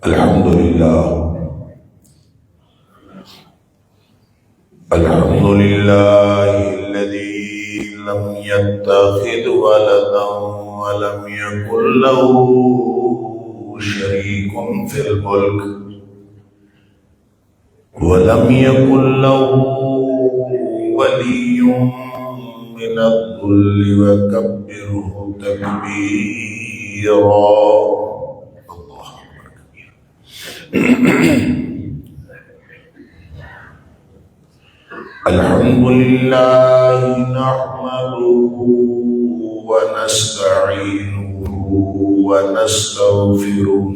الحمد لله الذي لم يتخذ ولدا ولم يكن له شريك في الملك ولم يكن له ولي من الذل وكبره تكبيرا. الحمد لله نحمده ونستعينه ونستغفره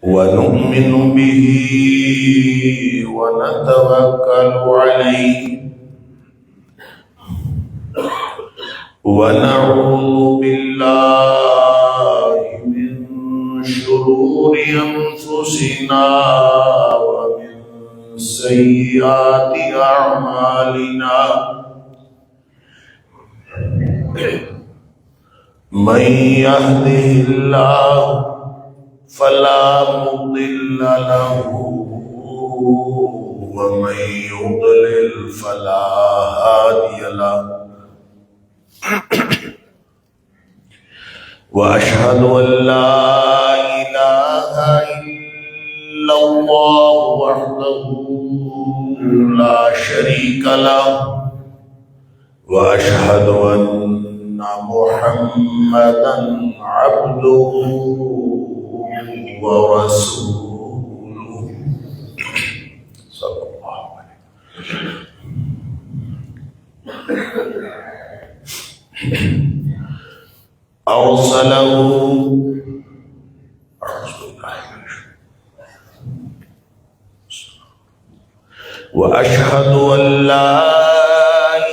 ونؤمن به ونتوكل عليه ونعوذ بالله من شرور أنفسنا ومن سيئات أعمالنا. من يهده الله فلا مضل له ومن يضلل فلا هادي له. وأشهد أن لا إله إلا الله وحده لا شريك له وأشهد أن محمدا عبده ورسوله صلى الله عليه وسلم. أرسله وأشهد أن لا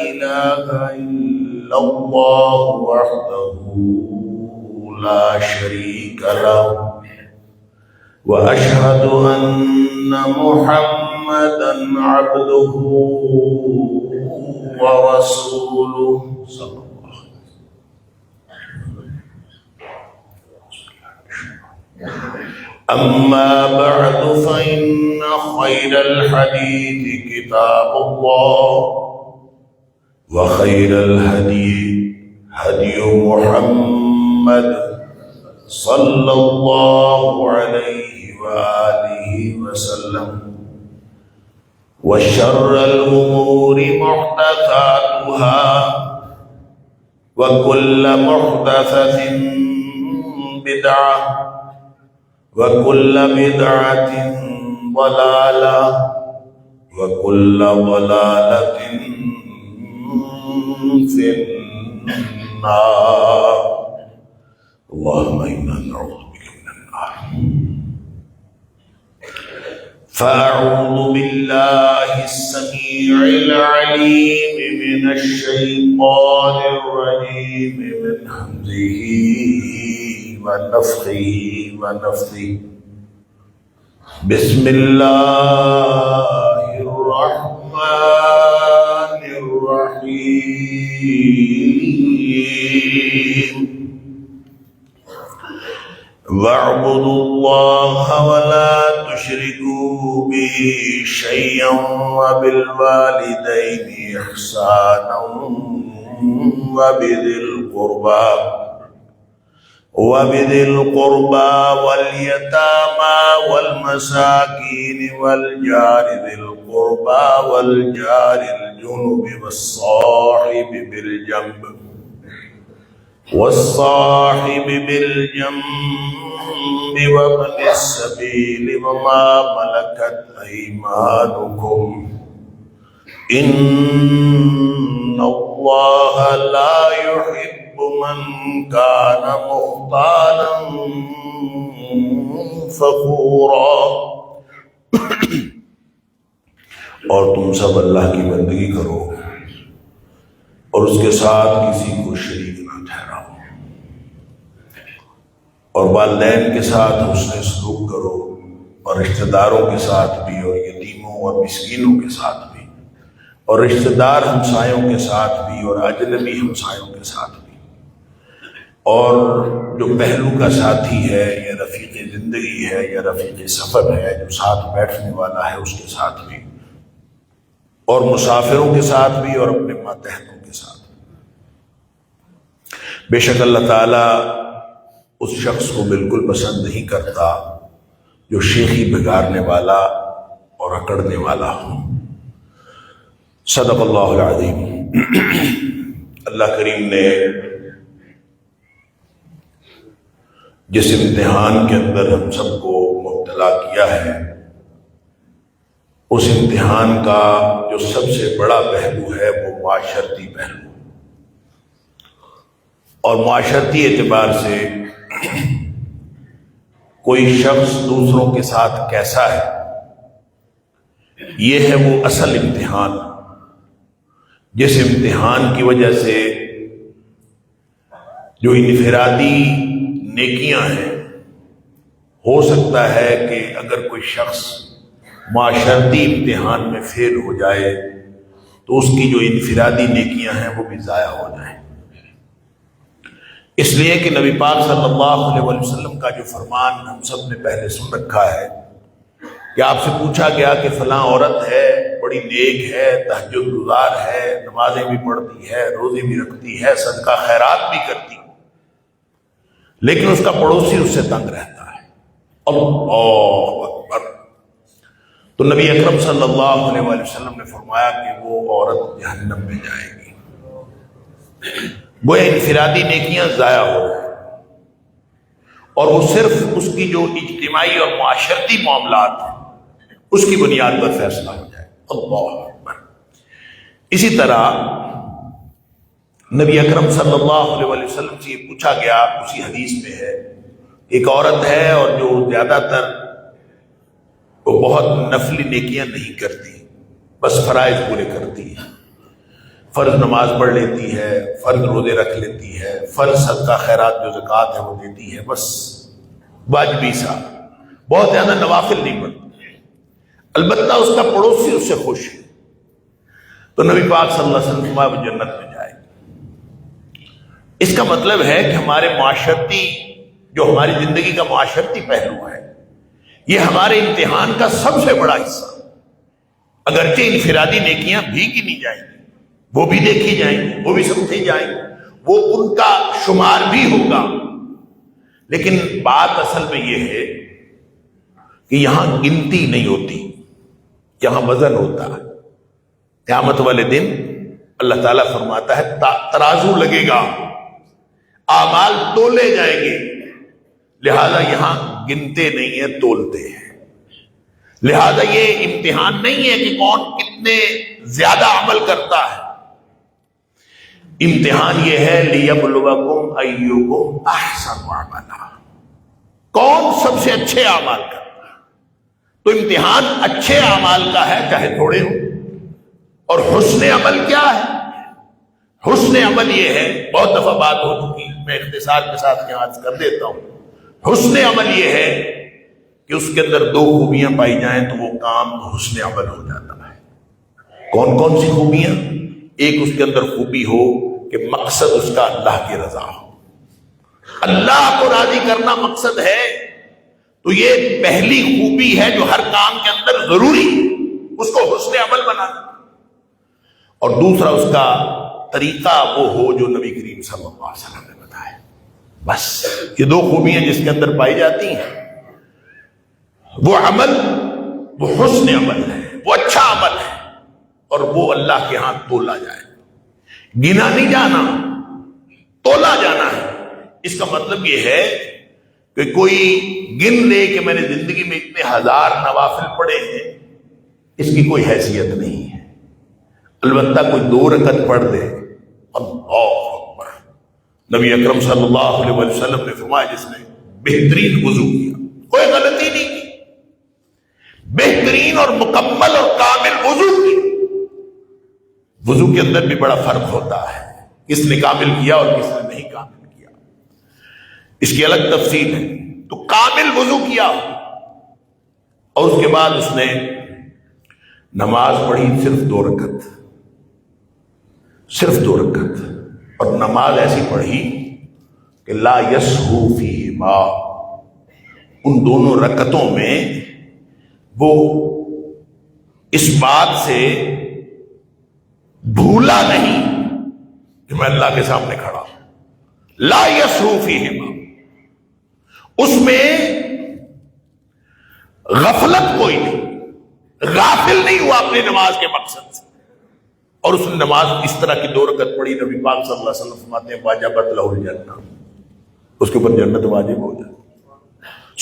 إله إلا الله وحده لا شريك له وأشهد أن محمدا عبده ورسوله صلى الله عليه وسلم. أما بعد فإن خير الحديث كتاب الله وخير الهدي هدي محمد صلى الله عليه وآله وسلم وشر الأمور محدثاتها وكل محدثة بدعة وكل بدعة ضلالة وكل ضلالة في النار. اللهم إنا نعوذ بك من النار. فأعوذ بالله السميع العليم من الشيطان الرجيم من همزه ونفخه ونفثه. بسم الله الرحمن الرحيم. واعبدوا الله ولا تشركوا به شيئا وبالوالدين إحسانا وبذي القربى واليتامى والمساكين والجار ذي القربى والجار الجنب والصاحب بالجنب وابن السبيل وما ملكت أيمانكم إن الله لا يحب من كان مختالا فخورا. اور تم سب اللہ کی بندگی کرو اور اس کے ساتھ کسی کو شریک نہ ٹھہراؤ اور والدین کے ساتھ حسن سلوک کرو اور رشتہ داروں کے ساتھ بھی اور یتیموں اور مسکینوں کے ساتھ بھی اور رشتہ دار ہمسایوں کے ساتھ بھی اور اجنبی ہمسایوں کے ساتھ بھی اور جو پہلو کا ساتھی ہے یا رفیق زندگی ہے یا رفیق سفر ہے، جو ساتھ بیٹھنے والا ہے، اس کے ساتھ بھی، اور مسافروں کے ساتھ بھی، اور اپنے ماتحتوں کے ساتھ بھی۔ بے شک اللہ تعالیٰ اس شخص کو بالکل پسند نہیں کرتا جو شیخی بگاڑنے والا اور اکڑنے والا ہو۔ صدق اللہ العظیم۔ اللہ کریم نے جس امتحان کے اندر ہم سب کو مبتلا کیا ہے، اس امتحان کا جو سب سے بڑا پہلو ہے وہ معاشرتی پہلو، اور معاشرتی اعتبار سے کوئی شخص دوسروں کے ساتھ کیسا ہے، یہ ہے وہ اصل امتحان، جس امتحان کی وجہ سے جو انفرادی نیکیاں ہیں، ہو سکتا ہے کہ اگر کوئی شخص معاشرتی امتحان میں فیل ہو جائے تو اس کی جو انفرادی نیکیاں ہیں وہ بھی ضائع ہو جائیں۔ اس لیے کہ نبی پاک صلی اللہ علیہ وسلم کا جو فرمان ہم سب نے پہلے سن رکھا ہے کہ آپ سے پوچھا گیا کہ فلاں عورت ہے، بڑی نیک ہے، تہجد گزار ہے، نمازیں بھی پڑھتی ہے، روزے بھی رکھتی ہے، صدقہ خیرات بھی کرتی ہے، لیکن اس کا پڑوسی اس سے تنگ رہتا ہے۔ اللہ اکبر! تو نبی اکرم صلی اللہ علیہ وآلہ وسلم نے فرمایا کہ وہ عورت جہنم میں جائے گی۔ وہ انفرادی نیکیاں ضائع ہو گئیں، اور وہ صرف اس کی جو اجتماعی اور معاشرتی معاملات ہیں اس کی بنیاد پر فیصلہ ہو جائے۔ اللہ اکبر! اسی طرح نبی اکرم صلی اللہ علیہ وآلہ وسلم سے یہ پوچھا گیا، اسی حدیث میں ہے، ایک عورت ہے اور جو زیادہ تر وہ بہت نفلی نیکیاں نہیں کرتی، بس فرائض پورے کرتی ہے، فرض نماز پڑھ لیتی ہے، فرض روزے رکھ لیتی ہے، فرض صدقہ خیرات جو زکوٰۃ ہے وہ دیتی ہے، بس واجبی سا، بہت زیادہ نوافل نہیں پڑھتی، البتہ اس کا پڑوسی اس سے خوش ہے، تو نبی پاک صلی اللہ علیہ وسلم فرمایا وہ جنت میں جائے گی۔ اس کا مطلب ہے کہ ہمارے معاشرتی، جو ہماری زندگی کا معاشرتی پہلو ہے، یہ ہمارے امتحان کا سب سے بڑا حصہ، اگرچہ انفرادی نیکیاں بھی گنی جائیں گی، وہ بھی دیکھی جائیں گی، وہ بھی سمجھی جائیں گی، وہ ان کا شمار بھی ہوگا، لیکن بات اصل میں یہ ہے کہ یہاں گنتی نہیں ہوتی، یہاں وزن ہوتا ہے۔ قیامت والے دن اللہ تعالیٰ فرماتا ہے ترازو لگے گا، اعمال تولے جائیں گے، لہذا یہاں گنتے نہیں ہیں، تولتے ہیں۔ لہذا یہ امتحان نہیں ہے کہ کون کتنے زیادہ عمل کرتا ہے، امتحان یہ ہے لِيَبْلُوَكُمْ أَيُّكُمْ أَحْسَنُ عَمَلًا، کون سب سے اچھے اعمال کرتا ہے۔ تو امتحان اچھے اعمال کا ہے، چاہے تھوڑے ہو۔ اور حسن عمل کیا ہے؟ حسن عمل یہ ہے، بہت دفعہ بات ہو چکی، میں اختصار کے ساتھ یہاں عرض کر دیتا ہوں۔ حسن عمل یہ ہے کہ اس کے اندر دو خوبیاں پائی جائیں تو وہ کام حسن عمل ہو جاتا ہے۔ کون کون سی خوبیاں؟ ایک، اس کے اندر خوبی ہو کہ مقصد اس کا اللہ کی رضا ہو، اللہ کو راضی کرنا مقصد ہے، تو یہ پہلی خوبی ہے جو ہر کام کے اندر ضروری ہے، اس کو حسن عمل بنانا۔ اور دوسرا اس کا طریقہ وہ ہو جو نبی کریم صلی اللہ علیہ وسلم نے بتایا۔ بس یہ دو خوبیاں جس کے اندر پائی جاتی ہیں، وہ عمل، وہ حسن عمل ہے، وہ اچھا عمل ہے، اور وہ اللہ کے ہاں تولا جائے، گنا نہیں جانا، تولا جانا ہے۔ اس کا مطلب یہ ہے کہ کوئی گن لے کہ میں نے زندگی میں اتنے ہزار نوافل پڑھے ہیں، اس کی کوئی حیثیت نہیں ہے، البتہ کوئی 2 رکعت پڑھ دے، اللہ اکبر! نبی اکرم صلی اللہ علیہ وسلم نے فرمایا جس نے بہترین وضو کیا، کوئی غلطی نہیں کی، بہترین اور مکمل اور کامل وضو کی۔ وضو کے اندر بھی بڑا فرق ہوتا ہے، کس نے کامل کیا اور کس نے نہیں کامل کیا، اس کی الگ تفصیل ہے۔ تو کامل وضو کیا اور اس کے بعد اس نے نماز پڑھی صرف 2 رکعت، صرف 2 رکعت، اور نماز ایسی پڑھی کہ لا یسہو فیہما، ان دونوں رکعتوں میں وہ اس بات سے بھولا نہیں کہ میں اللہ کے سامنے کھڑا ہوں. لا یسہو فیہما، اس میں غفلت کوئی نہیں، غافل نہیں ہوا اپنی نماز کے مقصد سے. اور اس نے نماز اس طرح کی 2 رکعت پڑھی، نبی پاک صلی اللہ علیہ وسلم فرماتے ہیں واجبت لہ الجنہ، اس کے اوپر جنت واجب ہو جائے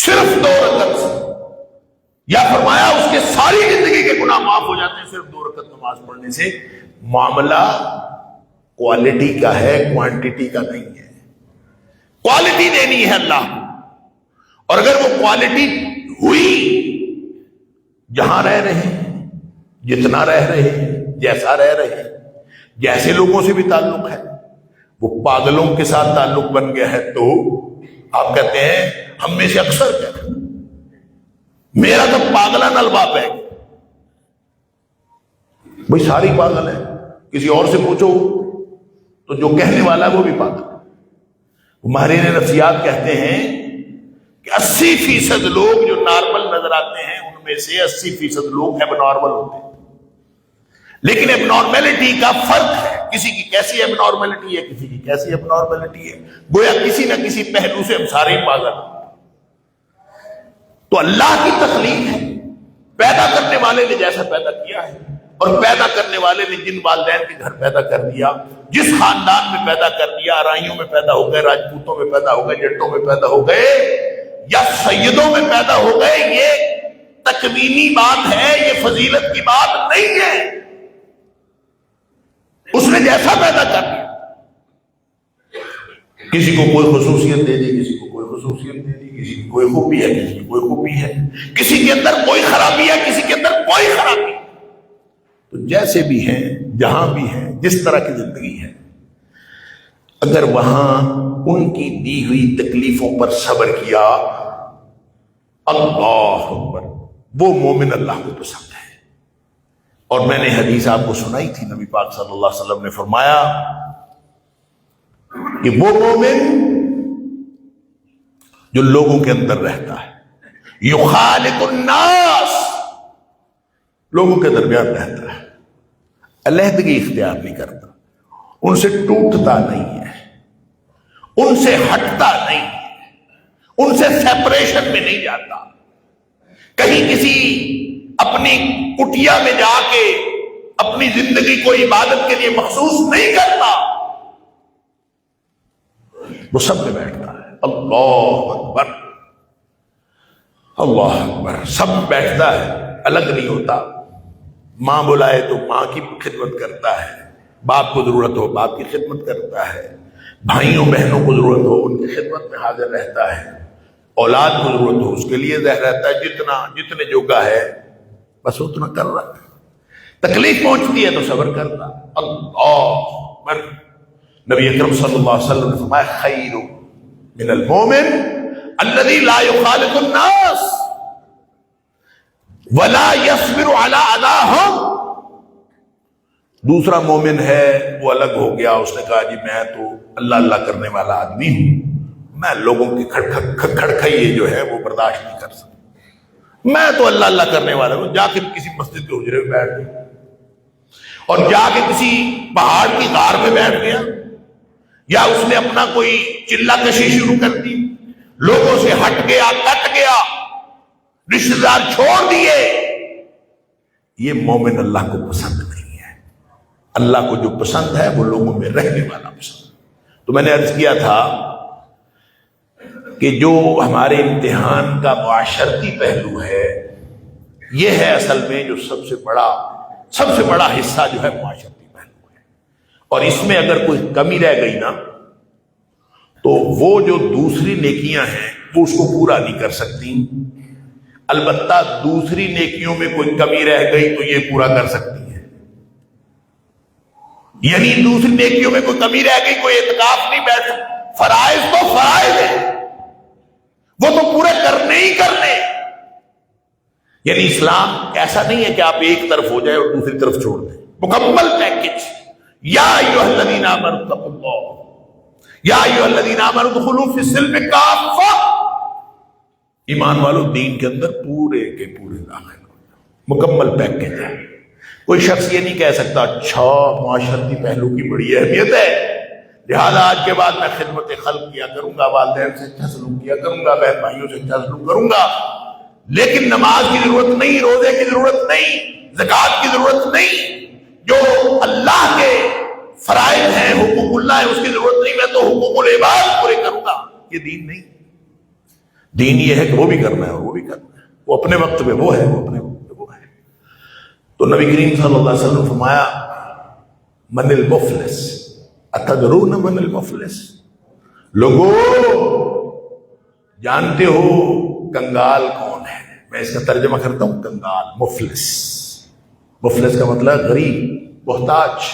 صرف 2 رکعت سے. یا فرمایا اس کے ساری زندگی کے گناہ معاف ہو جاتے ہیں صرف 2 رکعت نماز پڑھنے سے. معاملہ کوالٹی کا ہے، کوانٹٹی کا نہیں ہے. کوالٹی دینی ہے اللہ کو، اور اگر وہ کوالٹی ہوئی، جہاں رہ رہے ہیں، جتنا رہ رہے ہیں، جیسا رہ رہے ہیں، جیسے لوگوں سے بھی تعلق ہے، وہ پاگلوں کے ساتھ تعلق بن گیا ہے، تو آپ کہتے ہیں ہم میں سے اکثر کہتے ہیں میرا تو پاگلان الباب ہے. بھئی ساری پاگل ہے، کسی اور سے پوچھو تو جو کہنے والا ہے وہ بھی پاگل ہے. ماہرین نفسیات کہتے ہیں کہ 80% لوگ جو نارمل نظر آتے ہیں ان میں سے 80% لوگ ایب نارمل ہوتے ہیں. لیکن ایب نارملٹی کا فرق ہے، کسی کی کیسی ایب نارملٹی ہے، کسی کی کیسی ایب نارملٹی ہے. گویا کسی نہ کسی پہلو سے ہم سارے ہی پاگل ہیں. تو اللہ کی تخلیق ہے، پیدا کرنے والے نے جیسا پیدا کیا ہے، اور پیدا کرنے والے نے جن والدین کے گھر پیدا کر دیا، جس خاندان میں پیدا کر دیا، آرائیوں میں پیدا ہو گئے، راجپوتوں میں پیدا ہو گئے، جٹوں میں پیدا ہو گئے، یا سیدوں میں پیدا ہو گئے، یہ تکوینی بات ہے، یہ فضیلت کی بات نہیں ہے. اس نے جیسا پیدا کر دیا، کسی کو کوئی خصوصیت دے دی، کسی کو کوئی خصوصیت دے دی، کسی کی کوئی خوبی ہے، کسی کی کوئی خوبی ہے، کسی کے اندر کوئی خرابی ہے، کسی کے اندر کوئی خرابی. تو جیسے بھی ہیں، جہاں بھی ہیں، جس طرح کی زندگی ہے، اگر وہاں ان کی دی ہوئی تکلیفوں پر صبر کیا، اللہ اکبر، وہ مومن اللہ کو پسند ہے. اور میں نے حدیث آپ کو سنائی تھی، نبی پاک صلی اللہ علیہ وسلم نے فرمایا کہ وہ مومن جو لوگوں کے اندر رہتا ہے، یخالط الناس، لوگوں کے درمیان رہتا ہے، علیحدگی اختیار نہیں کرتا، ان سے ٹوٹتا نہیں ہے، ان سے ہٹتا نہیں ہے، ان سے سیپریشن میں نہیں جاتا، کہیں کسی اپنی کٹیا میں جا کے اپنی زندگی کو عبادت کے لیے مخصوص نہیں کرتا، وہ سب میں بیٹھتا ہے. اللہ اکبر، اللہ اکبر، سب بیٹھتا ہے، الگ نہیں ہوتا. ماں بلائے تو ماں کی خدمت کرتا ہے، باپ کو ضرورت ہو باپ کی خدمت کرتا ہے، بھائیوں بہنوں کو ضرورت ہو ان کی خدمت میں حاضر رہتا ہے، اولاد کو ضرورت ہو اس کے لیے ظاہر رہتا ہے. جتنے جوگا ہے بس اتنا کر رہا ہے. تکلیف پہنچتی ہے تو صبر کرتا. اللہ اکبر. نبی اکرم صلی اللہ علیہ وسلم نے فرمایا خیر من المومن الذي لا يخالط الناس ولا يصبر على اذاهم. دوسرا مومن ہے وہ الگ ہو گیا، اس نے کہا جی میں تو اللہ اللہ کرنے والا آدمی ہوں، میں لوگوں کی کھڑکھڑیے جو ہے وہ برداشت نہیں کر سکتا، میں تو اللہ اللہ کرنے والا ہوں. جا کے کسی مسجد کے حجرے میں بیٹھ گیا، اور جا کے کسی پہاڑ کی غار میں بیٹھ گیا، یا اس نے اپنا کوئی چلہ کشی شروع کر دی، لوگوں سے ہٹ گیا، کٹ گیا، رشتہ دار چھوڑ دیے، یہ مومن اللہ کو پسند نہیں ہے. اللہ کو جو پسند ہے وہ لوگوں میں رہنے والا پسند. تو میں نے عرض کیا تھا کہ جو ہمارے امتحان کا معاشرتی پہلو ہے، یہ ہے اصل میں جو سب سے بڑا حصہ جو ہے معاشرتی پہلو ہے. اور اس میں اگر کوئی کمی رہ گئی نا تو وہ جو دوسری نیکیاں ہیں وہ اس کو پورا نہیں کر سکتی. البتہ دوسری نیکیوں میں کوئی کمی رہ گئی تو یہ پورا کر سکتی ہے. یعنی دوسری نیکیوں میں کوئی کمی رہ گئی، کوئی اعتکاف نہیں بیٹھ، فرائض تو فرائض ہیں، وہ تو پورے کرنے ہی کرنے. یعنی اسلام ایسا نہیں ہے کہ آپ ایک طرف ہو جائے اور دوسری طرف چھوڑ دیں، مکمل پیکج. یا ایھا الذین آمنوا اتقوا اللہ، یا ایھا الذین آمنوا ادخلوا فی السلم کافہ، ایمان والو دین کے اندر پورے کے پورے داخل ہو جاؤ، مکمل پیکیج ہے۔ کوئی شخص یہ نہیں کہہ سکتا اچھا معاشرتی پہلو کی بڑی اہمیت ہے لہذا آج کے بعد میں خدمت خلق کیا کروں گا، والدین سے اچھا سلوک کیا کروں گا، بہن بھائیوں سے اچھا سلوک کروں گا، لیکن نماز کی ضرورت نہیں، روزے کی ضرورت نہیں، زکوٰۃ کی ضرورت نہیں، جو اللہ کے فرائض ہیں، حقوق اللہ ہے، اس کی ضرورت نہیں، میں تو حقوق العباد پورے کروں گا۔ یہ دین نہیں۔ دین یہ ہے کہ وہ بھی کرنا ہے اور وہ بھی کرنا ہے، وہ اپنے وقت پہ وہ ہے، وہ اپنے وقت پہ وہ ہے۔ تو نبی کریم صلی اللہ علیہ وسلم نے فرمایا من المفلس اتدرون من المفلس، لوگو جانتے ہو کنگال کون ہے؟ میں اس کا ترجمہ کرتا ہوں، کنگال، مفلس۔ مفلس کا مطلب غریب، محتاج،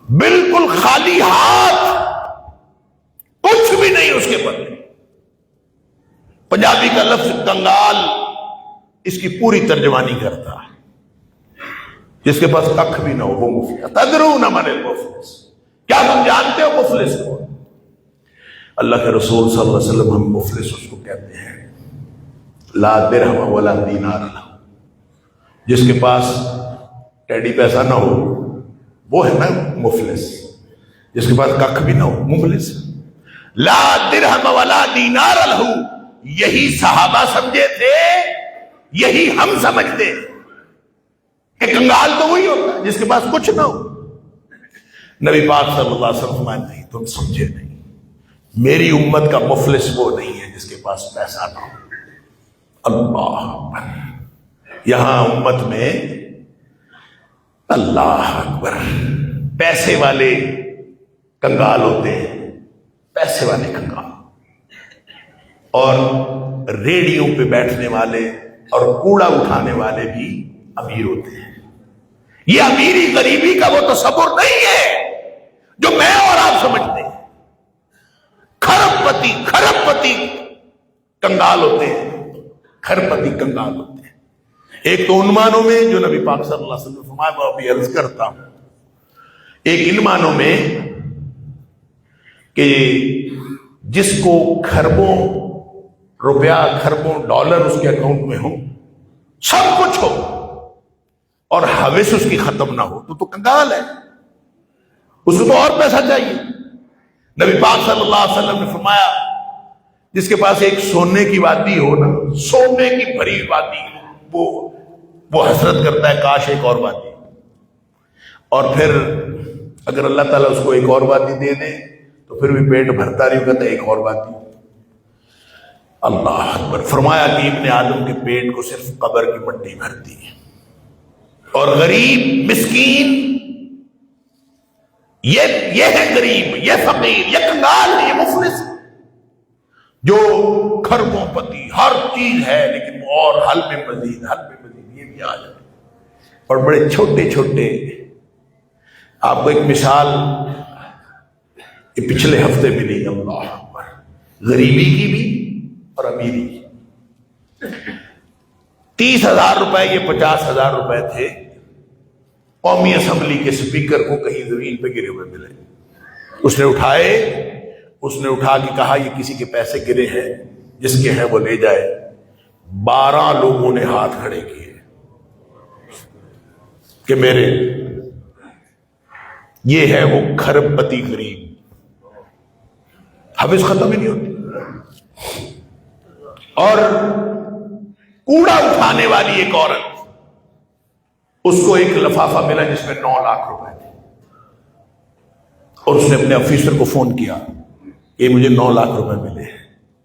بالکل خالی ہاتھ، کچھ بھی نہیں اس کے پاس۔ پنجابی کا لفظ کنگال اس کی پوری ترجمانی کرتا ہے، جس کے پاس ککھ بھی نہ ہو وہ مفلس۔ تدرون من المفلس، کیا تم جانتے ہو مفلس کو؟ اللہ کے رسول صلی اللہ علیہ وسلم ہم مفلس اس کو کہتے ہیں لا درہم ولا دینار لہ، جس کے پاس ٹیڈی پیسہ نہ ہو وہ ہے نا مفلس، جس کے پاس ککھ بھی نہ ہو مفلس۔ لا درہم ولا دینار لہ، یہی صحابہ سمجھے تھے، یہی ہم سمجھتے ہیں کہ کنگال تو وہی ہوتا ہے جس کے پاس کچھ نہ ہو۔ نبی پاک صلی اللہ علیہ وسلم نہیں، تم سمجھے نہیں، میری امت کا مفلس وہ نہیں ہے جس کے پاس پیسہ نہ ہو۔ اللہ اکبر، یہاں امت میں اللہ اکبر پیسے والے کنگال ہوتے ہیں، پیسے والے کنگال، اور ریڑیوں پہ بیٹھنے والے اور کوڑا اٹھانے والے بھی امیر ہوتے ہیں۔ یہ امیری غریبی کا وہ تصور نہیں ہے جو میں اور آپ سمجھتے ہیں۔ کھرب پتی کنگال ہوتے ہیں، کھرب پتی کنگال ہوتے ہیں۔ ایک تو ان معنوں میں جو نبی پاک صلی اللہ علیہ وسلم نے فرمایا، میں ابھی عرض کرتا ہوں، ایک ان معنوں میں کہ جس کو کھربوں روپیہ، کھربوں ڈالر اس کے اکاؤنٹ میں ہو، سب کچھ ہو اور ہوس اس کی ختم نہ ہو تو کنگال ہے، اس کو تو اور پیسہ چاہیے۔ نبی پاک صلی اللہ علیہ وسلم نے فرمایا جس کے پاس ایک سونے کی وادی ہو نا، سونے کی بھری وادی، وہ حسرت کرتا ہے کاش ایک اور وادی، اور پھر اگر اللہ تعالیٰ اس کو ایک اور وادی دے دے تو پھر بھی پیٹ بھرتا نہیں، کہتا ہے ایک اور وادی۔ اللہ اکبر، فرمایا کہ ابن آدم کے پیٹ کو صرف قبر کی مٹی بھرتی ہے، اور غریب مسکین یہ ہے غریب، یہ فقیر، یہ کنگال ہے، یہ مفلس ہے، جو کھربوں پتی ہر چیز ہے لیکن اور حل میں مزید یہ بھی آ جائے، اور بڑے چھوٹے چھوٹے۔ آپ کو ایک مثال یہ پچھلے ہفتے ملی، اللہ اکبر، غریبی کی بھی اور امیری کی۔ 30,000 روپے، یہ 50,000 روپے تھے، قومی اسمبلی کے سپیکر کو کہیں زمین پہ گرے ہوئے ملے، اس نے اٹھائے، اس نے اٹھا کے کہا یہ کسی کے پیسے گرے ہیں، جس کے ہیں وہ لے جائے۔ 12 لوگوں نے ہاتھ کھڑے کیے کہ میرے، یہ ہے وہ کھرب پتی غریب، حوث ختم ہی نہیں ہوتی۔ اور کوڑا اٹھانے والی ایک عورت، اس کو ایک لفافہ ملا جس میں 9 لاکھ روپے تھے، اور اس نے اپنے آفیسر کو فون کیا کہ مجھے 9 لاکھ روپے ملے ہیں۔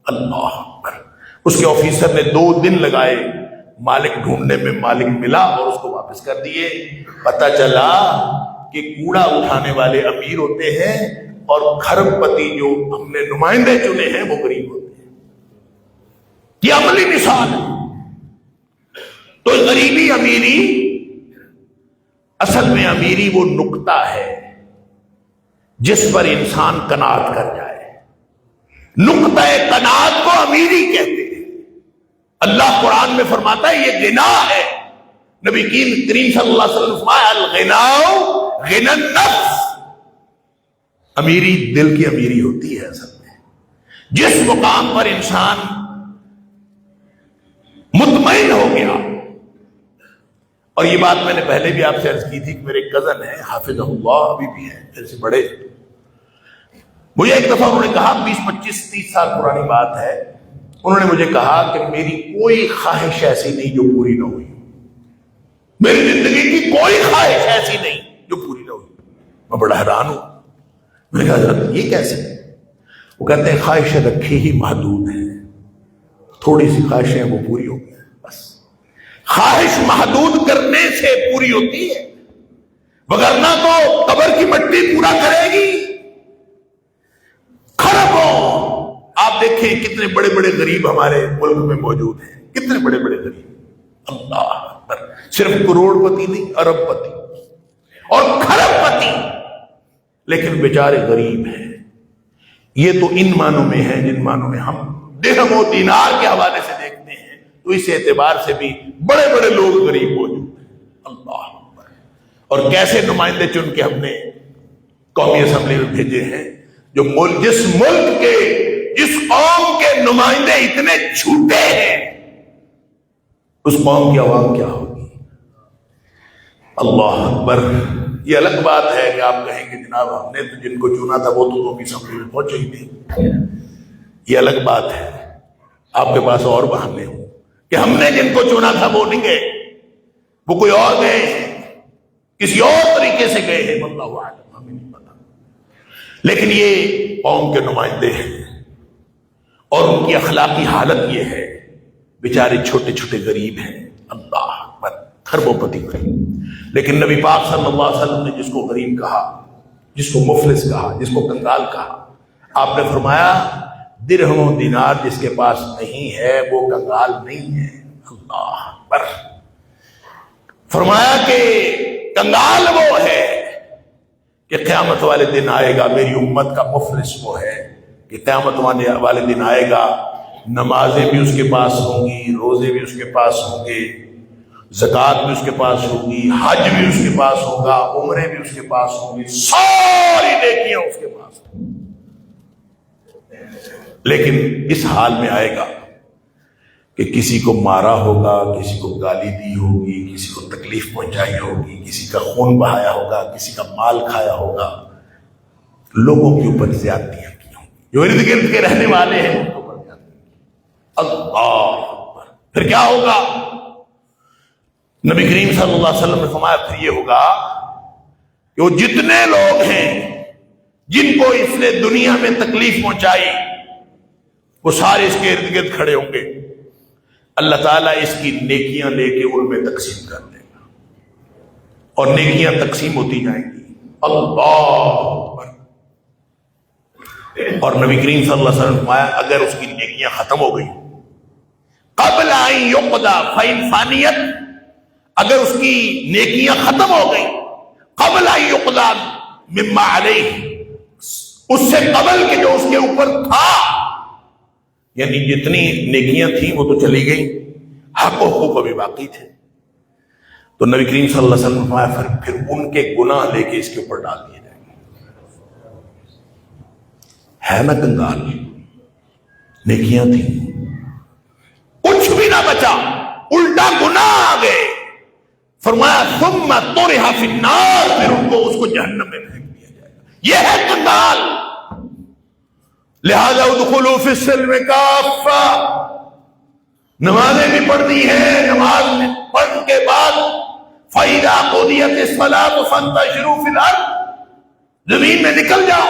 اللہ اکبر، اس کے آفیسر نے 2 دن لگائے مالک ڈھونڈنے میں، مالک ملا اور اس کو واپس کر دیے۔ پتہ چلا کہ کوڑا اٹھانے والے امیر ہوتے ہیں اور کھرب پتی جو ہم نے نمائندے چنے ہیں وہ غریب ہوتے ہیں۔ یہ عملی مثال ہے۔ تو غریبی امیری، اصل میں امیری وہ نقطہ ہے جس پر انسان قناعت کر جائے، نقطہ قناعت کو امیری کہتے ہیں۔ اللہ قرآن میں فرماتا ہے یہ غنا ہے، نبی کریم صلی اللہ علیہ وسلم فرمایا الغنا غنا النفس، امیری دل کی امیری ہوتی ہے اصل میں. جس مقام پر انسان مطمئن ہو گیا، اور یہ بات میں نے پہلے بھی آپ سے عرض کی تھی کہ میرے کزن ہیں حافظ اللہ، ابھی بھی ہیں میرے سے بڑے، مجھے ایک دفعہ انہوں نے کہا 20-25-30 سال پرانی بات ہے، انہوں نے مجھے کہا کہ میری کوئی خواہش ایسی نہیں جو پوری نہ ہوئی، میری زندگی کی کوئی خواہش ایسی نہیں جو پوری نہ ہوئی. میں بڑا حیران ہوں. میں نے کہا حضرت یہ کیسے؟ وہ کہتے ہیں خواہشیں رکھی ہی محدود ہیں، تھوڑی سی خواہشیں وہ پوری ہو گئی بس. خواہش محدود کرنے سے پوری ہوتی ہے، وگرنہ تو قبر کی مٹی پورا کرے گی. خرابوں آپ دیکھیں کتنے بڑے بڑے غریب ہمارے ملک میں موجود ہیں، کتنے بڑے بڑے غریب، اللہ اکبر، صرف کروڑ پتی نہیں، ارب پتی اور کھرب پتی، لیکن بیچارے غریب ہیں. یہ تو ان معنوں میں ہیں جن معنوں میں ہم درہم و دینار کے حوالے سے دیکھتے ہیں، تو اس اعتبار سے بھی بڑے بڑے لوگ غریب موجود ہیں. اللہ اکبر. اور کیسے نمائندے چن کے ہم نے قومی اسمبلی میں بھیجے ہیں، جو جس ملک کے، جس قوم کے نمائندے اتنے جھوٹے ہیں، اس قوم کی عوام کیا ہوگی؟ اللہ اکبر. یہ الگ بات ہے کہ آپ کہیں کہ جناب ہم نے تو جن کو چنا تھا وہ تو قومی اسمبلی میں پہنچے ہی نہیں. یہ الگ بات ہے، آپ کے پاس اور بہانے ہوں کہ ہم نے جن کو چنا تھا وہ نہیں گئے، وہ کوئی اور گئے ہیں، کسی اور طریقے سے گئے ہیں، واللہ اعلم، ہمیں نہیں پتا. لیکن یہ قوم کے نمائندے ہیں اور ان کی اخلاقی حالت یہ ہے، بیچارے چھوٹے چھوٹے غریب ہیں. اللہ اکبر، خربوں پتی غریب. لیکن نبی پاک صلی اللہ علیہ وسلم نے جس کو غریب کہا، جس کو مفلس کہا، جس کو کنگال کہا، آپ نے فرمایا درہم و دینار جس کے پاس نہیں ہے وہ کنگال نہیں ہے. اللہ اکبر. فرمایا کہ کنگال وہ ہے کہ قیامت والے دن آئے گا، میری امت کا مفلس وہ ہے کہ قیامت والے دن آئے گا، نمازیں بھی اس کے پاس ہوں گی، روزے بھی اس کے پاس ہوں گے، زکوٰۃ بھی اس کے پاس ہوگی، حج بھی اس کے پاس ہوگا، عمرے بھی اس کے پاس ہوں گی، ساری نیکیاں اس کے پاس ہوں گی. لیکن اس حال میں آئے گا کہ کسی کو مارا ہوگا، کسی کو گالی دی ہوگی، کسی کو تکلیف پہنچائی ہوگی، کسی کا خون بہایا ہوگا، کسی کا مال کھایا ہوگا، لوگوں کے اوپر زیادتیاں کی ہوں گی، جو ارد گرد کے رہنے والے ہیں ان کے اوپر زیادتیاں کی. اللہ اکبر. پھر کیا ہوگا؟ نبی کریم صلی اللہ علیہ وسلم نے فرمایا پھر یہ ہوگا کہ وہ جتنے لوگ ہیں جن کو اس نے دنیا میں تکلیف پہنچائی وہ سارے اس کے ارد گرد کھڑے ہوں گے. اللہ تعالیٰ اس کی نیکیاں لے کے ان میں تقسیم کر دے گا اور نیکیاں تقسیم ہوتی جائیں گی. اللہ اکبر. اور نبی کریم صلی اللہ علیہ وسلم نے فرمایا اگر اس کی نیکیاں ختم ہو گئی قبل ان یقضى فإن فانیت، اگر اس کی نیکیاں ختم ہو گئی قبل ان یقضى مما علیہ، اس سے قبل کے جو اس کے اوپر تھا، یعنی جتنی نیکیاں تھیں وہ تو چلی گئی، حق و حقوق ابھی باقی تھے، تو نبی کریم صلی اللہ علیہ وسلم نے فرمایا پھر ان کے گناہ لے کے اس کے اوپر ڈال دیے جائیں گے. ہے نا کنگال، نیکیاں تھیں، کچھ بھی نہ بچا، الٹا گناہ آ گئے. فرمایا ثم طرح فی النار، پھر ان کو اس کو جہنم میں پھینک دیا جائے گا. یہ ہے کنگال. لہذا ادخلوا فی السلم کافہ، نمازیں بھی پڑھنی ہیں، نماز پڑھنے کے بعد فَإِذَا قُضِيَتِ الصَّلَاةُ فَانتَشِرُوا فِي الْأَرْضِ، زمین میں نکل جاؤ.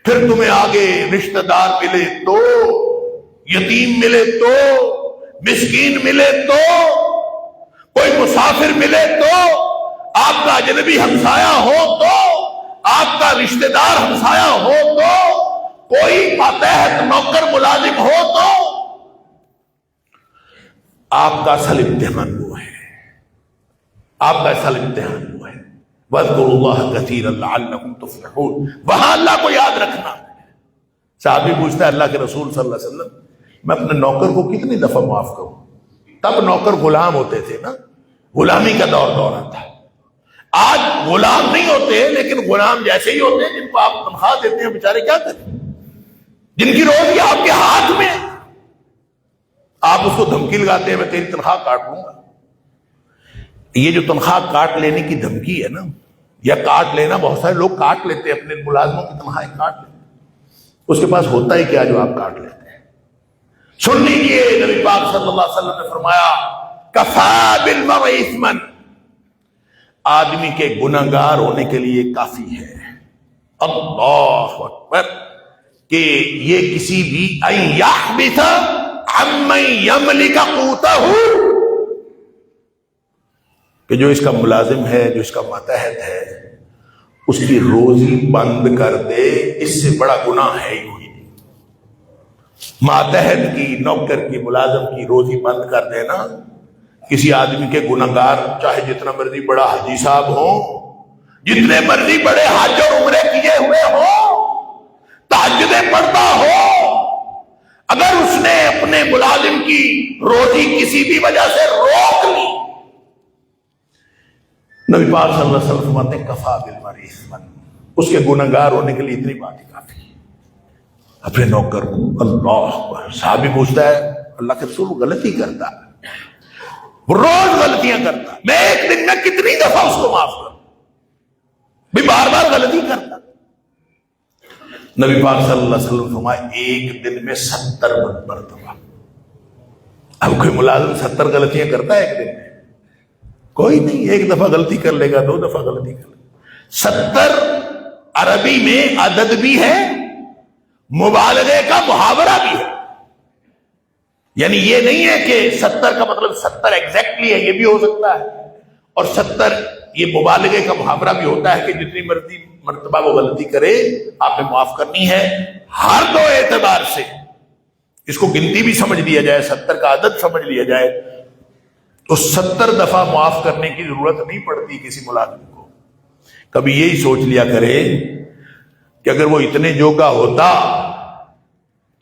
پھر تمہیں آگے رشتہ دار ملے تو، یتیم ملے تو، مسکین ملے تو، کوئی مسافر ملے تو، آپ کا اجنبی ہمسایہ ہو تو، آپ کا رشتہ دار ہمسایہ ہو تو، کوئی ماتحت نوکر ملازم ہو تو، آپ کا اصل امتحان وہ ہے، آپ کا اصل امتحان وہ ہے. وَاذْكُرُوا اللَّهَ كَثِيرًا لَعَلَّكُمْ تُفْلِحُونَ. وہاں اللہ کو یاد رکھنا. صحابی پوچھتا ہے اللہ کے رسول صلی اللہ علیہ وسلم میں اپنے نوکر کو کتنی دفعہ معاف کروں؟ تب نوکر غلام ہوتے تھے نا، غلامی کا دور تھا. آج غلام نہیں ہوتے لیکن غلام جیسے ہی ہوتے ہیں جن کو آپ تنخواہ دیتے ہیں، بیچارے کیا کریں، جن کی روزی آپ کے ہاتھ میں، آپ اس کو دھمکی لگاتے ہیں میں تیری تنخواہ کاٹ لوں گا۔ یہ جو تنخواہ کاٹ لینے کی دھمکی ہے نا، یا کاٹ لینا، بہت سارے لوگ کاٹ لیتے ہیں اپنے ملازموں کی تنخواہیں کاٹ لیتے ہیں، اس کے پاس ہوتا ہی کیا جو آپ کاٹ لیتے ہیں؟ سن لیجیے، نبی پاک صلی اللہ علیہ وسلم نے فرمایا کفا بالمرء اثما، آدمی کے گناہگار ہونے کے لیے کافی ہے، اللہ اکبر، کہ یہ کسی بھی ان یحبث عمن یملک قوتہ، کہ جو اس کا ملازم ہے، جو اس کا ماتحت ہے، اس کی روزی بند کر دے، اس سے بڑا گناہ ہے ہی کوئی نہیں۔ ماتحت کی، نوکر کی، ملازم کی روزی بند کر دینا، کسی آدمی کے گناہگار چاہے جتنا مرضی بڑا حاجی صاحب ہو، جتنے مرضی بڑے حج اور عمرے کیے ہوئے ہو، تہجدیں پڑھتا ہو، اگر اس نے اپنے ملازم کی روزی کسی بھی وجہ سے روک لی، نبی پاک صلی اللہ علیہ وسلم فرماتے ہیں کفا بالمرء اثما، اس کے گناہگار ہونے کے لیے اتنی بات ہی کافی ہے۔ اپنے نوکر کو، اللہ، صحابی پوچھتا ہے اللہ کے رسول غلطی کرتا ہے، وہ روز غلطیاں کرتا ہے، میں ایک دن میں کتنی دفعہ اس کو معاف کروں، بھی بار بار غلطی کرتا۔ نبی پاک صلی اللہ علیہ وسلم فرمایا ایک دن میں 70 مرتبہ۔ اب کوئی ملازم 70 غلطیاں کرتا ہے ایک دن میں؟ کوئی نہیں، ایک دفعہ غلطی کر لے گا، 2 دفعہ غلطی کر لے گا۔ 70 عربی میں عدد بھی ہے، مبالغے کا محاورہ بھی ہے، یعنی یہ نہیں ہے کہ 70 کا مطلب 70 ایگزیکٹلی ہے، یہ بھی ہو سکتا ہے، اور 70 یہ مبالغے کا محاورہ بھی ہوتا ہے کہ جتنی مرتبہ وہ غلطی کرے آپ نے معاف کرنی ہے، ہر 2 اعتبار سے۔ اس کو گنتی بھی سمجھ لیا جائے، 70 کا عدد سمجھ لیا جائے تو 70 دفعہ معاف کرنے کی ضرورت نہیں پڑتی کسی ملازم کو۔ کبھی یہی سوچ لیا کرے کہ اگر وہ اتنے جوگا ہوتا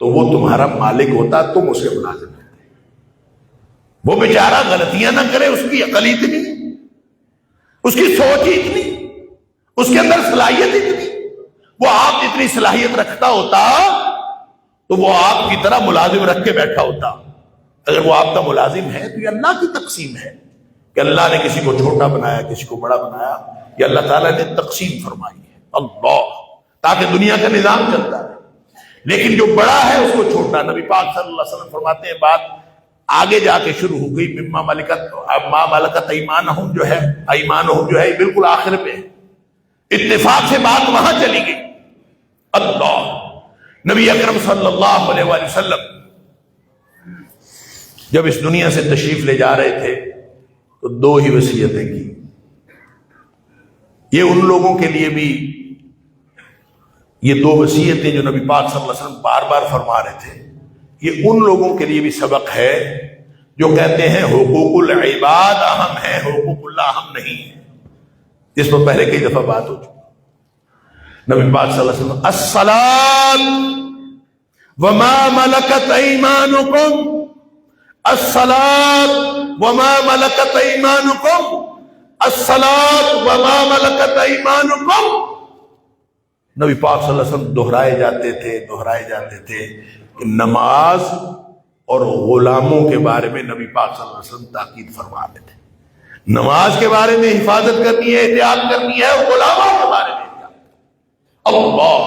تو وہ تمہارا مالک ہوتا، تم اس کے ملازم ہوتے۔ وہ بیچارہ غلطیاں نہ کرے، اس کی عقل اتنی، اس کی سوچ اتنی، اس کے اندر صلاحیت اتنی، وہ آپ جتنی صلاحیت رکھتا ہوتا تو وہ آپ کی طرح ملازم رکھ کے بیٹھا ہوتا۔ اگر وہ آپ کا ملازم ہے تو یہ اللہ کی تقسیم ہے کہ اللہ نے کسی کو چھوٹا بنایا، کسی کو بڑا بنایا، یہ اللہ تعالیٰ نے تقسیم فرمائی ہے، اللہ، تاکہ دنیا کا نظام چلتا ہے۔ لیکن جو بڑا ہے اس کو چھوٹا، نبی پاک صلی اللہ علیہ وسلم فرماتے ہیں، بات آگے جا کے شروع ہو گئی، مما ملکت ایمانہم جو ہے، ایمانہم جو ہے بالکل آخر پہ، اتفاق سے بات وہاں چلی گئی۔ اللہ، نبی اکرم صلی اللہ علیہ وآلہ وسلم جب اس دنیا سے تشریف لے جا رہے تھے تو 2 ہی وصیتیں کی۔ یہ ان لوگوں کے لیے بھی، یہ 2 وصیتیں جو نبی پاک صلی اللہ علیہ وسلم بار بار فرما رہے تھے، یہ ان لوگوں کے لیے بھی سبق ہے جو کہتے ہیں حقوق العباد اہم ہے، حقوق اللہ اہم نہیں ہے، جس پر پہلے کئی دفعہ بات ہو چکی۔ نبی پاک صلی اللہ علیہ وسلم الصلاۃ وما ملکت ایمانکم، الصلاۃ وما ملکت ایمانکم، الصلاۃ وما ملکت ایمانکم۔ نبی پاک صلی اللہ علیہ وسلم دہرائے جاتے تھے کہ نماز اور غلاموں کے بارے میں نبی پاک صلی اللہ علیہ وسلم تاکید فرما رہے تھے۔ نماز کے بارے میں حفاظت کرنی ہے، احتیاط کرنی ہے، اور غلاموں کے بارے میں احتیاط کرنی ہے۔ اللہ،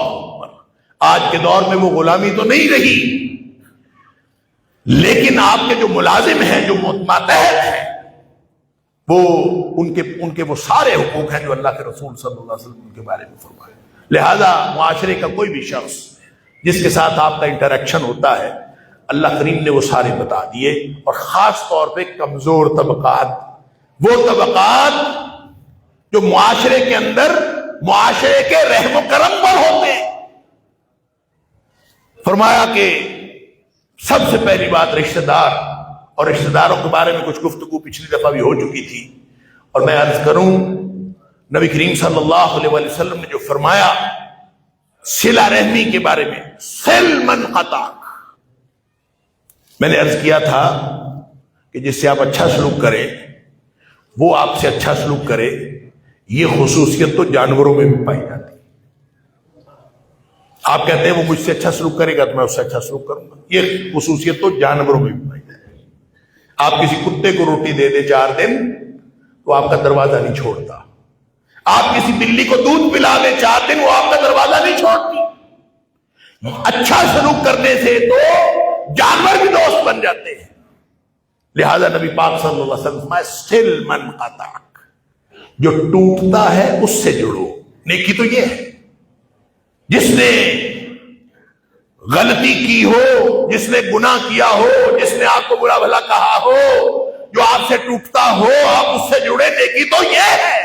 آج کے دور میں وہ غلامی تو نہیں رہی، لیکن آپ کے جو ملازم ہیں، جو ماتحت ہیں، وہ ان کے وہ سارے حقوق ہیں جو اللہ کے رسول صلی اللہ علیہ وسلم کے بارے میں فرمائے۔ لہذا معاشرے کا کوئی بھی شخص جس کے ساتھ آپ کا انٹریکشن ہوتا ہے، اللہ کریم نے وہ سارے بتا دیے، اور خاص طور پہ کمزور طبقات، وہ طبقات جو معاشرے کے اندر معاشرے کے رحم و کرم پر ہوتے ہیں۔ فرمایا کہ سب سے پہلی بات رشتہ دار، اور رشتہ داروں کے بارے میں کچھ گفتگو پچھلی دفعہ بھی ہو چکی تھی، اور میں عرض کروں، نبی کریم صلی اللہ علیہ وسلم نے جو فرمایا صلہ رحمی کے بارے میں، صل من قطعک، میں نے عرض کیا تھا کہ جس سے آپ اچھا سلوک کریں وہ آپ سے اچھا سلوک کرے، یہ خصوصیت تو جانوروں میں بھی پائی جاتی ہے۔ آپ کہتے ہیں وہ مجھ سے اچھا سلوک کرے گا تو میں اس سے اچھا سلوک کروں گا، یہ خصوصیت تو جانوروں میں بھی پائی جاتی ہے۔ آپ کسی کتے کو روٹی دے دیں 4 دن تو آپ کا دروازہ نہیں چھوڑتا، آپ کسی بلی کو دودھ پلا دیں 4 دن وہ آپ کا دروازہ نہیں چھوڑتی۔ اچھا سلوک کرنے سے تو جانور بھی دوست بن جاتے ہیں۔ لہذا نبی پاک صلی اللہ علیہ وسلم فرمایا سل من قطعک، جو ٹوٹتا ہے اس سے جڑو۔ نیکی تو یہ ہے، جس نے غلطی کی ہو، جس نے گناہ کیا ہو، جس نے آپ کو برا بھلا کہا ہو، جو آپ سے ٹوٹتا ہو آپ اس سے جڑے، نیکی تو یہ ہے۔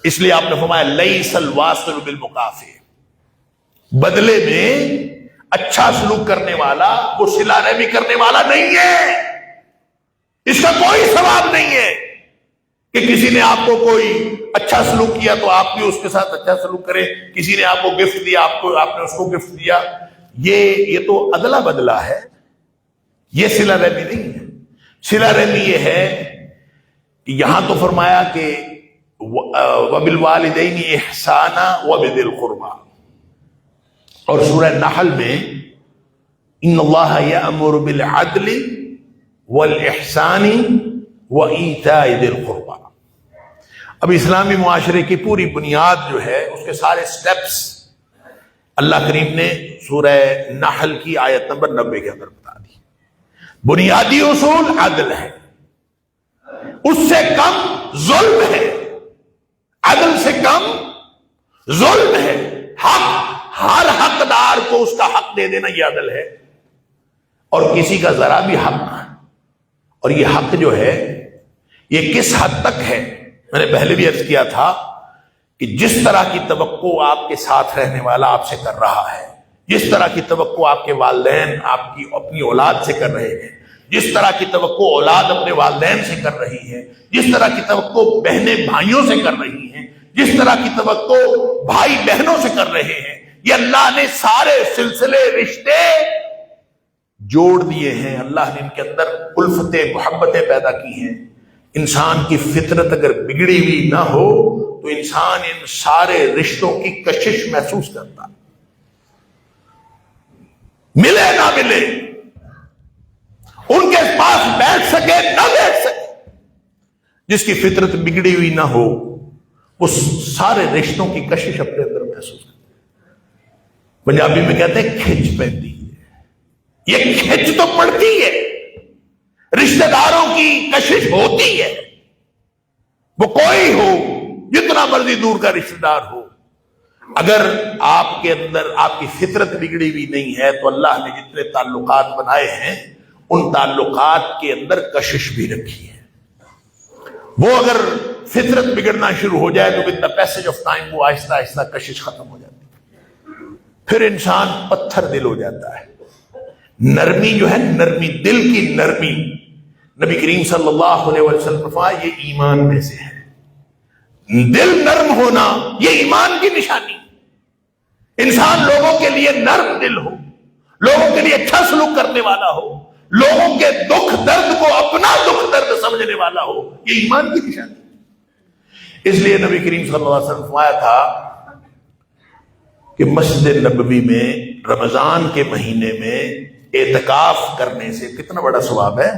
اس لیے آپ نے فرمایا لیس الواصل بالمکافئ، بدلے میں اچھا سلوک کرنے والا وہ صلہ رحمی کرنے والا نہیں ہے، اس کا کوئی ثواب نہیں ہے کہ کسی نے آپ کو کوئی اچھا سلوک کیا تو آپ بھی اس کے ساتھ اچھا سلوک کریں، کسی نے آپ کو گفٹ دیا آپ نے اس کو گفٹ دیا، یہ تو ادلا بدلا ہے، یہ صلہ رحمی نہیں ہے۔ صلہ رحمی یہ ہے کہ یہاں تو فرمایا کہ وَبِالْوَالِدَيْنِ إِحْسَانًا وَبِذِي الْقُرْبَىٰ، اور سورہ نحل میں ان اللہ یأمر بالعدل والاحسان وایتاء ذی القربیٰ۔ اب اسلامی معاشرے کی پوری بنیاد جو ہے اس کے سارے سٹیپس اللہ کریم نے سورہ نحل کی آیت نمبر 90 کے اندر بتا دی۔ بنیادی اصول عدل ہے، اس سے کم ظلم ہے، عدل سے کم ظلم ہے، حق ہر حقدار کو اس کا حق دے دینا یہ عدل ہے، اور کسی کا ذرا بھی حق، اور یہ حق جو ہے یہ کس حد تک ہے، میں نے پہلے بھی عرض کیا تھا کہ جس طرح کی توقع آپ کے ساتھ رہنے والا آپ سے کر رہا ہے، جس طرح کی توقع آپ کے والدین آپ کی اپنی اولاد سے کر رہے ہیں، جس طرح کی توقع اولاد اپنے والدین سے کر رہی ہے، جس طرح کی توقع بہنیں بھائیوں سے کر رہی ہیں، جس طرح کی توقع بھائی بہنوں سے کر رہے ہیں، یہ اللہ نے سارے سلسلے رشتے جوڑ دیے ہیں، اللہ نے ان کے اندر الفتیں محبتیں پیدا کی ہیں۔ انسان کی فطرت اگر بگڑی ہوئی نہ ہو تو انسان ان سارے رشتوں کی کشش محسوس کرتا، ملے نہ ملے، ان کے پاس بیٹھ سکے نہ بیٹھ سکے، جس کی فطرت بگڑی ہوئی نہ ہو وہ سارے رشتوں کی کشش اپنے اندر محسوس کرتا۔ پنجابی میں کہتے ہیں کھچ پہنتی ہے، یہ کھچ تو پڑتی ہے، رشتہ داروں کی کشش ہوتی ہے، وہ کوئی ہو، جتنا مرضی دور کا رشتہ دار ہو، اگر آپ کے اندر آپ کی فطرت بگڑی ہوئی نہیں ہے تو اللہ نے جتنے تعلقات بنائے ہیں ان تعلقات کے اندر کشش بھی رکھی ہے۔ وہ اگر فطرت بگڑنا شروع ہو جائے تو with the passage of time وہ آہستہ آہستہ کشش ختم ہو جاتی ہے، پھر انسان پتھر دل ہو جاتا ہے۔ نرمی جو ہے، نرمی دل کی نرمی، نبی کریم صلی اللہ علیہ وسلم نے فرمایا یہ ایمان میں سے ہے، دل نرم ہونا یہ ایمان کی نشانی۔ انسان لوگوں کے لیے نرم دل ہو، لوگوں کے لیے اچھا سلوک کرنے والا ہو، لوگوں کے دکھ درد کو اپنا دکھ درد سمجھنے والا ہو، یہ ایمان کی نشانی۔ اس لیے نبی کریم صلی اللہ علیہ وسلم نے فرمایا تھا کہ مسجد نبوی میں رمضان کے مہینے میں اعتکاف کرنے سے کتنا بڑا ثواب ہے۔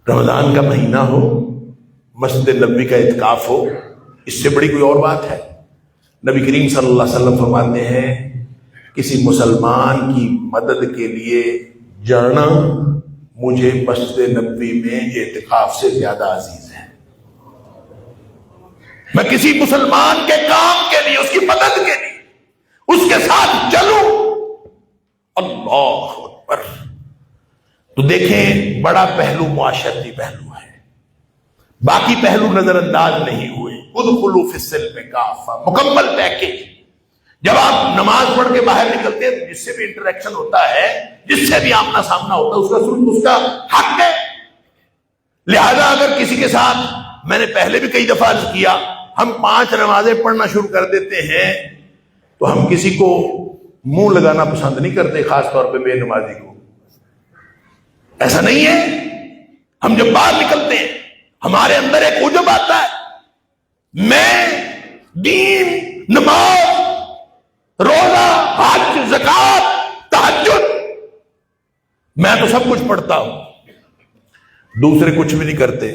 رمضان کا مہینہ ہو، مسجد نبوی کا اعتکاف ہو، اس سے بڑی کوئی اور بات ہے؟ نبی کریم صلی اللہ علیہ وسلم فرماتے ہیں کسی مسلمان کی مدد کے لیے جانا مجھے مسجد نبوی میں اعتکاف سے زیادہ عزیز ہے۔ میں کسی مسلمان کے کام کے لیے، اس کی مدد کے لیے اس کے ساتھ چلوں، اللہ اکبر۔ تو دیکھیں بڑا پہلو معاشرتی پہلو ہے، باقی پہلو نظر انداز نہیں ہوئے۔ ادخلوا فی السلم کافہ، مکمل پیکج۔ جب آپ نماز پڑھ کے باہر نکلتے ہیں جس سے بھی انٹریکشن ہوتا ہے، جس سے بھی آمنا سامنا ہوتا ہے، اس کا سلوک اس کا حق ہے۔ لہذا اگر کسی کے ساتھ، میں نے پہلے بھی کئی دفعہ عرض کیا، ہم 5 نمازیں پڑھنا شروع کر دیتے ہیں تو ہم کسی کو منہ لگانا پسند نہیں کرتے، خاص طور پہ بے نمازی کو۔ ایسا نہیں ہے، ہم جب باہر نکلتے ہیں ہمارے اندر ایک عجب آتا ہے میں دین، نماز، روزہ، حج، زکات، تہجد، میں تو سب کچھ پڑھتا ہوں، دوسرے کچھ بھی نہیں کرتے،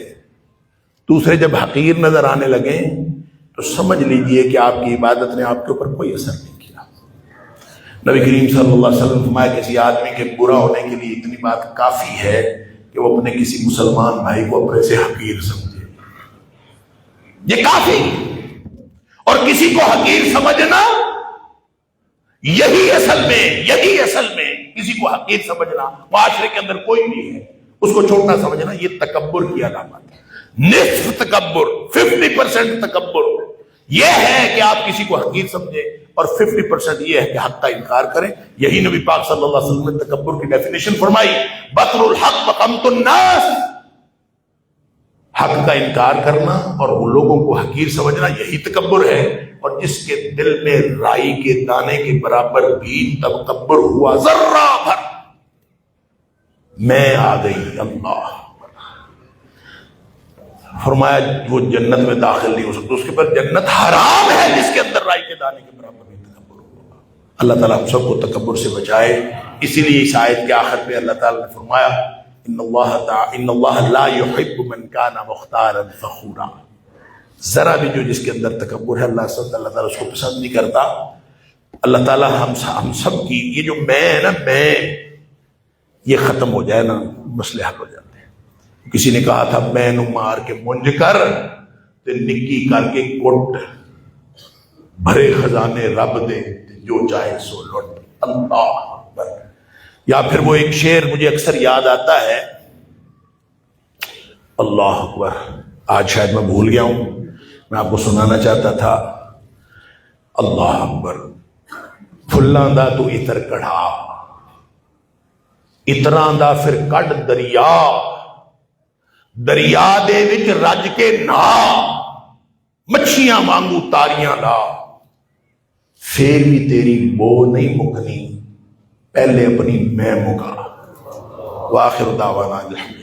دوسرے جب حقیر نظر آنے لگیں تو سمجھ لیجئے کہ آپ کی عبادت نے آپ کے اوپر کوئی اثر نہیں کیا۔ نبی کریم صلی اللہ علیہ وسلم فرمایا کسی آدمی کے برا ہونے کے لیے اتنی بات کافی ہے کہ وہ اپنے کسی مسلمان بھائی کو اپنے سے حقیر سمجھے، یہ کافی۔ اور کسی کو حقیر سمجھنا یہی اصل میں کسی کو حقیر سمجھنا، معاشرے کے اندر کوئی نہیں ہے اس کو چھوٹا سمجھنا، یہ تکبر کی علامت ہے۔ نصف تکبر، 50% تکبر یہ ہے کہ آپ کسی کو حقیر سمجھیں، اور 50% یہ ہے کہ حق کا انکار کریں۔ یہی نبی پاک صلی اللہ علیہ وسلم نے تکبر کی ڈیفینیشن فرمائی، بطر الحق وقمت الناس، حق کا انکار کرنا اور ان لوگوں کو حقیر سمجھنا، یہی تکبر ہے۔ اور جس کے دل میں رائی کے دانے کے برابر بھی تکبر ہوا، ذرہ بھر، میں آ گئی، اللہ فرمایا وہ جنت میں داخل نہیں ہو سکتا، اس کے پر جنت حرام ہے جس کے اندر رائی کے دانے کے برابر بھی تکبر ہوگا۔ اللہ تعالیٰ ہم سب کو تکبر سے بچائے۔ اسی لیے اس آیت کے آخر میں اللہ تعالیٰ نے فرمایا ان اللہ لا يحب من كان مختالا فخورا، ذرا بھی جو جس کے اندر تکبر ہے اللہ تعالیٰ اس کو پسند نہیں کرتا۔ اللہ تعالیٰ ہم سب کی یہ جو میں ہے نا، میں یہ ختم ہو جائے نا، مسئلے حل ہو جاتے ہیں۔ کسی نے کہا تھا میں نو مار کے مونج کر تے نکی کر کے کٹ، بھرے خزانے رب دے جو چاہے سو لٹ، اللہ اکبر۔ یا پھر وہ ایک شعر مجھے اکثر یاد آتا ہے، اللہ اکبر، آج شاید میں بھول گیا ہوں، میں آپ کو سنانا چاہتا تھا۔ اللہ اکبر، پھلاں دا تو اتر کڑھا، اتراں دا پھر کڈ دریا، دریا دے وچ رج کے نہا، مچھیاں وانگو تاریاں لا، پھر بھی تیری بو نہیں مکنی، پہلے اپنی میں مکا۔ وآخر دعوانا الحمد